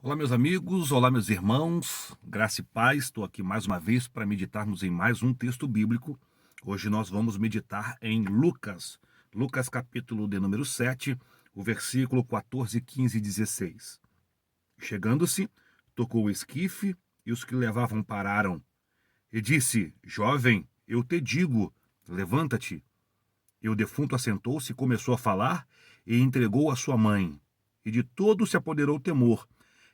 Olá, meus amigos, olá, meus irmãos, graça e paz. Estou aqui mais uma vez para meditarmos em mais um texto bíblico. Hoje nós vamos meditar em Lucas capítulo de número 7, o versículo 14, 15 e 16. Chegando-se, tocou o esquife e os que levavam pararam. E disse: Jovem, eu te digo, levanta-te. E o defunto assentou-se e começou a falar e entregou a sua mãe. E de todo se apoderou o temor,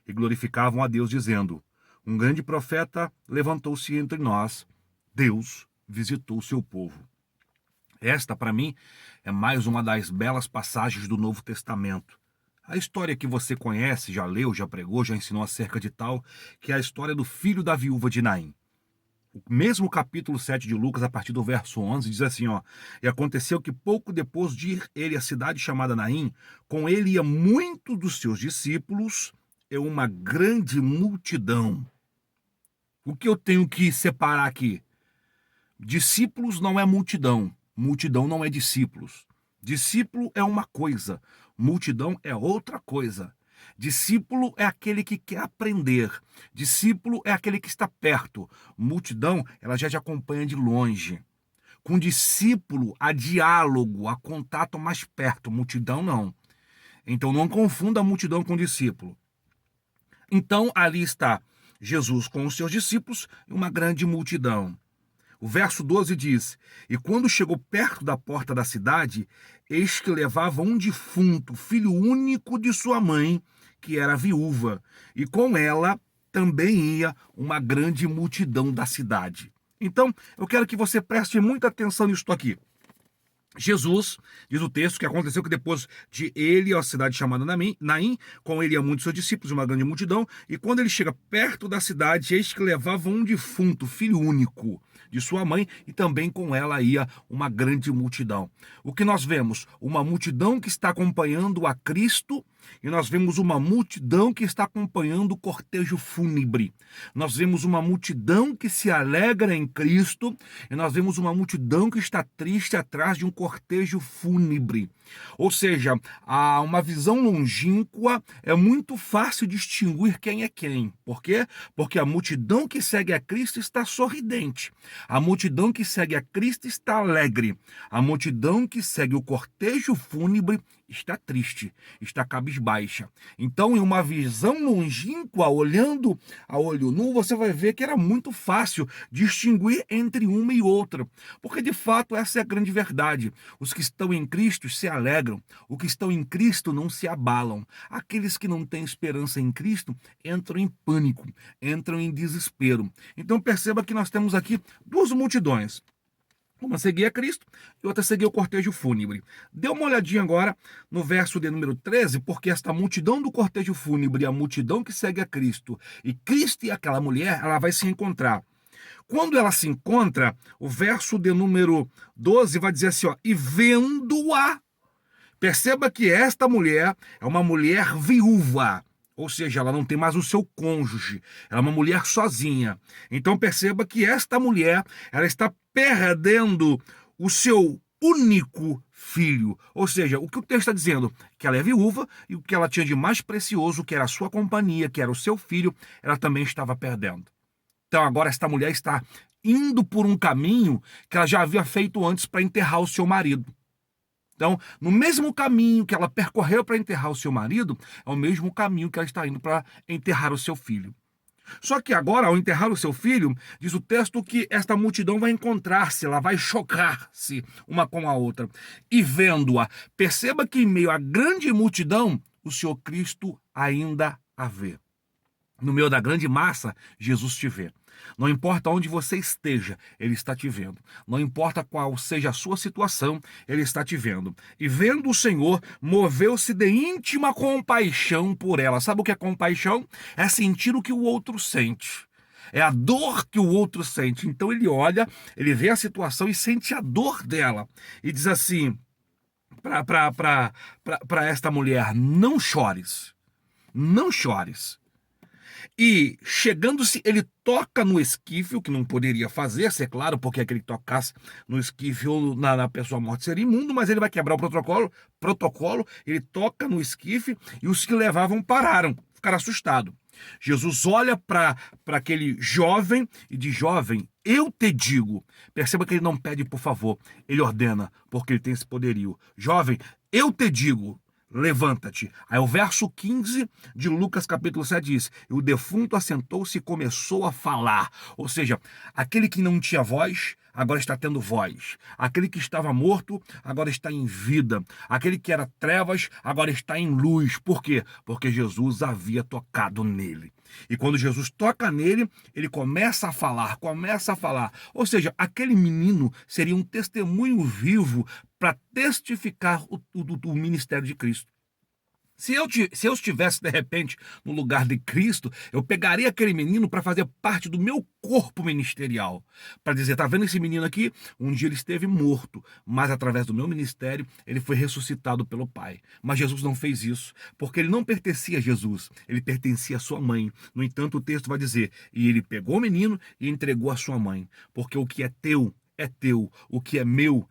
e glorificavam a Deus, dizendo: Um grande profeta levantou-se entre nós. Deus visitou o seu povo. Esta, para mim, é mais uma das belas passagens do Novo Testamento. A história que você conhece, já leu, já pregou, já ensinou acerca de tal, que é a história do filho da viúva de Naim. O mesmo capítulo 7 de Lucas, a partir do verso 11, diz assim, ó: E aconteceu que pouco depois de ir ele à cidade chamada Naim, com ele ia muito dos seus discípulos e uma grande multidão. O que eu tenho que separar aqui? Discípulos não é multidão, multidão não é discípulos. Discípulo é uma coisa, multidão é outra coisa. Discípulo é aquele que quer aprender. Discípulo é aquele que está perto. Multidão, ela já te acompanha de longe. Com discípulo, há diálogo, há contato mais perto. Multidão, não. Então, não confunda a multidão com discípulo. Então, ali está Jesus com os seus discípulos e uma grande multidão. O verso 12 diz: E quando chegou perto da porta da cidade, eis que levava um defunto, filho único de sua mãe, que era viúva, e com ela também ia uma grande multidão da cidade. Então, eu quero que você preste muita atenção nisso aqui. Jesus, diz o texto, que aconteceu que depois de ele ir à cidade chamada Naim, com ele ia muitos seus discípulos, uma grande multidão, e quando ele chega perto da cidade, eis que levava um defunto, filho único de sua mãe, e também com ela ia uma grande multidão. O que nós vemos? Uma multidão que está acompanhando a Cristo, e nós vemos uma multidão que está acompanhando o cortejo fúnebre. Nós vemos uma multidão que se alegra em Cristo, e nós vemos uma multidão que está triste atrás de um cortejo fúnebre. Ou seja, há uma visão longínqua, é muito fácil distinguir quem é quem. Por quê? Porque a multidão que segue a Cristo está sorridente. A multidão que segue a Cristo está alegre. A multidão que segue o cortejo fúnebre está triste, está cabisbaixa. Então, em uma visão longínqua, olhando a olho nu, você vai ver que era muito fácil distinguir entre uma e outra. Porque, de fato, essa é a grande verdade. Os que estão em Cristo se alegram. Os que estão em Cristo não se abalam. Aqueles que não têm esperança em Cristo entram em pânico, entram em desespero. Então, perceba que nós temos aqui duas multidões. Uma seguia Cristo e outra seguia o cortejo fúnebre. Dê uma olhadinha agora no verso de número 13, porque esta multidão do cortejo fúnebre, a multidão que segue a Cristo, e Cristo e aquela mulher, ela vai se encontrar. Quando ela se encontra, o verso de número 12 vai dizer assim, ó: E vendo-a, perceba que esta mulher é uma mulher viúva. Ou seja, ela não tem mais o seu cônjuge. Ela é uma mulher sozinha. Então perceba que esta mulher, ela está perdendo o seu único filho. Ou seja, o que o texto está dizendo? Que ela é viúva e o que ela tinha de mais precioso, que era a sua companhia, que era o seu filho, ela também estava perdendo. Então agora esta mulher está indo por um caminho que ela já havia feito antes para enterrar o seu marido. Então, no mesmo caminho que ela percorreu para enterrar o seu marido, é o mesmo caminho que ela está indo para enterrar o seu filho. Só que agora, ao enterrar o seu filho, diz o texto que esta multidão vai encontrar-se, ela vai chocar-se uma com a outra. E vendo-a, perceba que em meio à grande multidão, o Senhor Cristo ainda a vê. No meio da grande massa, Jesus te vê. Não importa onde você esteja, Ele está te vendo. Não importa qual seja a sua situação, Ele está te vendo. E vendo o Senhor, moveu-se de íntima compaixão por ela. Sabe o que é compaixão? É sentir o que o outro sente. É a dor que o outro sente. Então ele olha, ele vê a situação e sente a dor dela. E diz assim para esta mulher: não chores, não chores. E chegando-se, ele toca no esquife, o que não poderia fazer, é claro, porque aquele que tocasse no esquife ou na pessoa morta seria imundo, mas ele vai quebrar o protocolo, ele toca no esquife e os que levavam pararam. ficar assustado. Jesus olha para aquele jovem e diz: jovem, eu te digo. Perceba que ele não pede por favor, ele ordena, porque ele tem esse poderio. Jovem, eu te digo, levanta-te. Aí o verso 15 de Lucas capítulo 7 diz: e o defunto assentou-se e começou a falar. Ou seja, aquele que não tinha voz, agora está tendo voz. Aquele que estava morto, agora está em vida. Aquele que era trevas, agora está em luz. Por quê? Porque Jesus havia tocado nele. E quando Jesus toca nele, ele começa a falar, começa a falar. Ou seja, aquele menino seria um testemunho vivo para testificar o ministério de Cristo. Se eu estivesse, de repente, no lugar de Cristo, eu pegaria aquele menino para fazer parte do meu corpo ministerial. Para dizer, tá vendo esse menino aqui? Um dia ele esteve morto, mas através do meu ministério, ele foi ressuscitado pelo Pai. Mas Jesus não fez isso, porque ele não pertencia a Jesus, ele pertencia à sua mãe. No entanto, o texto vai dizer, e ele pegou o menino e entregou à sua mãe. Porque o que é teu, o que é meu,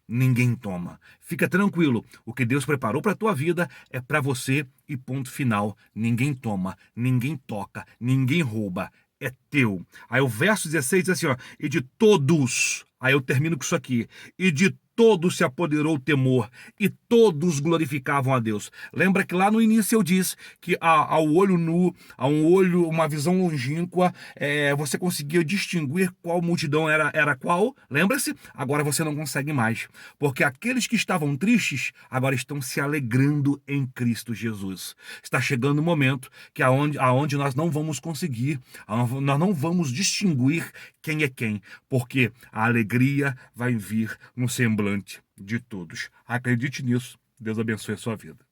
ninguém toma. Fica tranquilo, o que Deus preparou para a tua vida é para você e ponto final. Ninguém toma, ninguém toca, ninguém rouba, é teu. Aí o verso 16 diz assim, ó, e de todos, aí eu termino com isso aqui, e de todos se apoderou o temor, e todos glorificavam a Deus. Lembra que lá no início eu disse que ao olho nu, a um olho, uma visão longínqua, você conseguia distinguir qual multidão era qual. Lembra-se? Agora você não consegue mais, porque aqueles que estavam tristes agora estão se alegrando em Cristo Jesus. Está chegando o momento que aonde nós não vamos conseguir, nós não vamos distinguir quem é quem, porque a alegria vai vir no semblante de todos. Acredite nisso. Deus abençoe a sua vida.